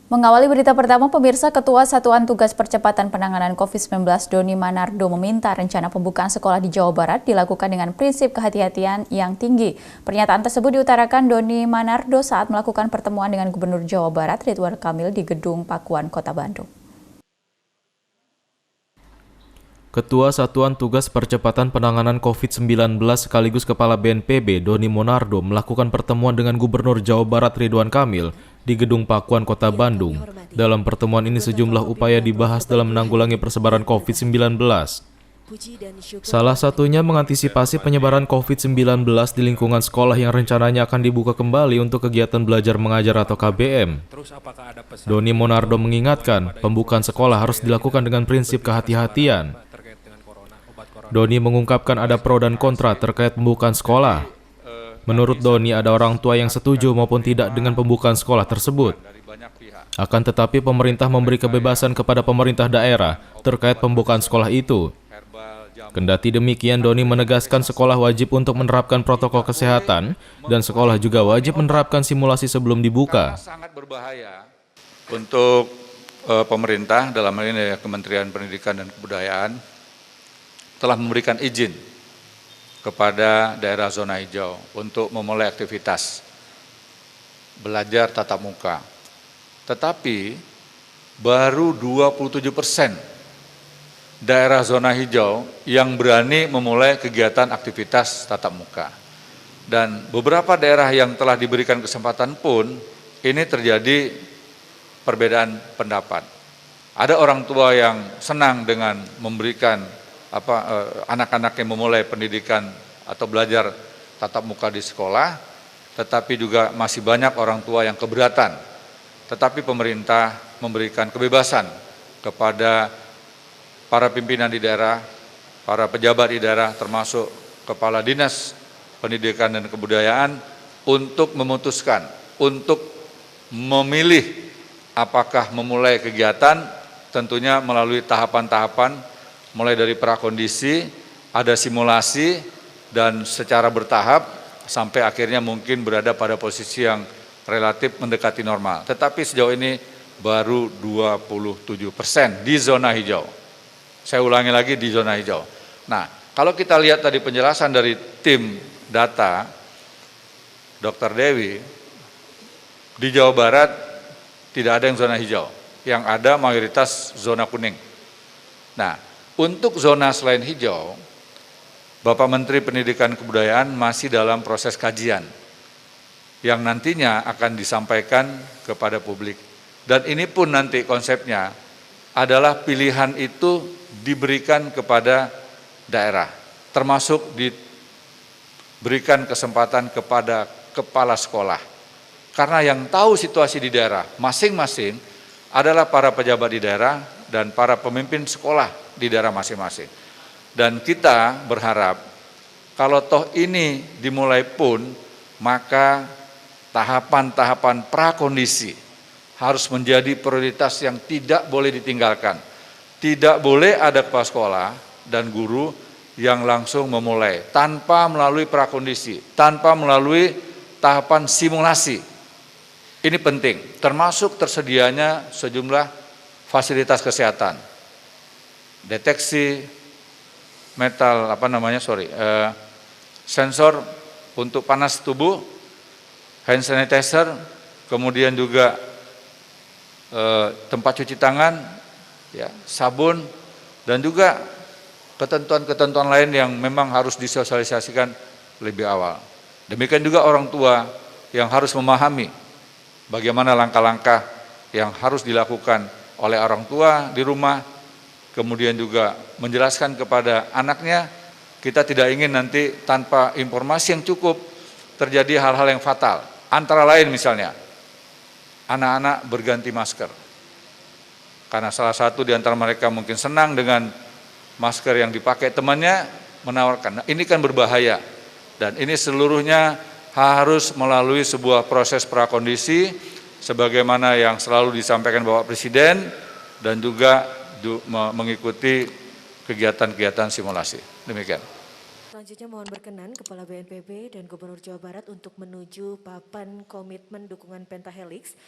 Mengawali berita pertama, pemirsa, Ketua Satuan Tugas Percepatan Penanganan COVID-19 Doni Manardo meminta rencana pembukaan sekolah di Jawa Barat dilakukan dengan prinsip kehati-hatian yang tinggi. Pernyataan tersebut diutarakan Doni Manardo saat melakukan pertemuan dengan Gubernur Jawa Barat Ridwan Kamil di Gedung Pakuan, Kota Bandung. Ketua Satuan Tugas Percepatan Penanganan COVID-19 sekaligus Kepala BNPB Doni Monardo melakukan pertemuan dengan Gubernur Jawa Barat Ridwan Kamil di Gedung Pakuan Kota Bandung. Dalam pertemuan ini sejumlah upaya dibahas dalam menanggulangi persebaran COVID-19. Salah satunya mengantisipasi penyebaran COVID-19 di lingkungan sekolah yang rencananya akan dibuka kembali untuk kegiatan belajar mengajar atau KBM. Doni Monardo mengingatkan, pembukaan sekolah harus dilakukan dengan prinsip kehati-hatian. Doni mengungkapkan ada pro dan kontra terkait pembukaan sekolah. Menurut Doni, ada orang tua yang setuju maupun tidak dengan pembukaan sekolah tersebut. Akan tetapi pemerintah memberi kebebasan kepada pemerintah daerah terkait pembukaan sekolah itu. Kendati demikian, Doni menegaskan sekolah wajib untuk menerapkan protokol kesehatan dan sekolah juga wajib menerapkan simulasi sebelum dibuka. Sangat berbahaya untuk pemerintah, dalam hal ini Kementerian Pendidikan dan Kebudayaan, telah memberikan izin kepada daerah zona hijau untuk memulai aktivitas belajar tatap muka. Tetapi baru 27% daerah zona hijau yang berani memulai kegiatan aktivitas tatap muka. Dan beberapa daerah yang telah diberikan kesempatan pun ini terjadi perbedaan pendapat. Ada orang tua yang senang dengan memberikan anak-anak yang memulai pendidikan atau belajar tatap muka di sekolah, tetapi juga masih banyak orang tua yang keberatan. Tetapi pemerintah memberikan kebebasan kepada para pimpinan di daerah, para pejabat di daerah, termasuk Kepala Dinas Pendidikan dan Kebudayaan, untuk memutuskan, untuk memilih apakah memulai kegiatan, tentunya melalui tahapan-tahapan, mulai dari prakondisi, ada simulasi, dan secara bertahap sampai akhirnya mungkin berada pada posisi yang relatif mendekati normal. Tetapi sejauh ini baru 27% di zona hijau. Saya ulangi lagi, di zona hijau. Nah, kalau kita lihat tadi penjelasan dari tim data, Dr. Dewi, di Jawa Barat tidak ada yang zona hijau, yang ada mayoritas zona kuning. Nah, untuk zona selain hijau, Bapak Menteri Pendidikan Kebudayaan masih dalam proses kajian yang nantinya akan disampaikan kepada publik. Dan ini pun nanti konsepnya adalah pilihan itu diberikan kepada daerah, termasuk diberikan kesempatan kepada kepala sekolah. Karena yang tahu situasi di daerah masing-masing adalah para pejabat di daerah dan para pemimpin sekolah di daerah masing-masing. Dan kita berharap kalau toh ini dimulai pun, maka tahapan-tahapan prakondisi harus menjadi prioritas yang tidak boleh ditinggalkan. Tidak boleh ada kepala sekolah dan guru yang langsung memulai tanpa melalui prakondisi, tanpa melalui tahapan simulasi. Ini penting, termasuk tersedianya sejumlah fasilitas kesehatan, deteksi metal, sensor untuk panas tubuh, hand sanitizer, kemudian juga tempat cuci tangan, ya, sabun, dan juga ketentuan-ketentuan lain yang memang harus disosialisasikan lebih awal. Demikian juga orang tua yang harus memahami bagaimana langkah-langkah yang harus dilakukan oleh orang tua di rumah, kemudian juga menjelaskan kepada anaknya. Kita tidak ingin nanti tanpa informasi yang cukup terjadi hal-hal yang fatal. Antara lain misalnya, anak-anak berganti masker. Karena salah satu di antara mereka mungkin senang dengan masker yang dipakai temannya, menawarkan. Nah, ini kan berbahaya. Dan ini seluruhnya harus melalui sebuah proses prakondisi, sebagaimana yang selalu disampaikan Bapak Presiden, dan juga mengikuti kegiatan-kegiatan simulasi. Demikian. Selanjutnya mohon berkenan Kepala BNPB dan Gubernur Jawa Barat untuk menuju papan komitmen dukungan Pentahelix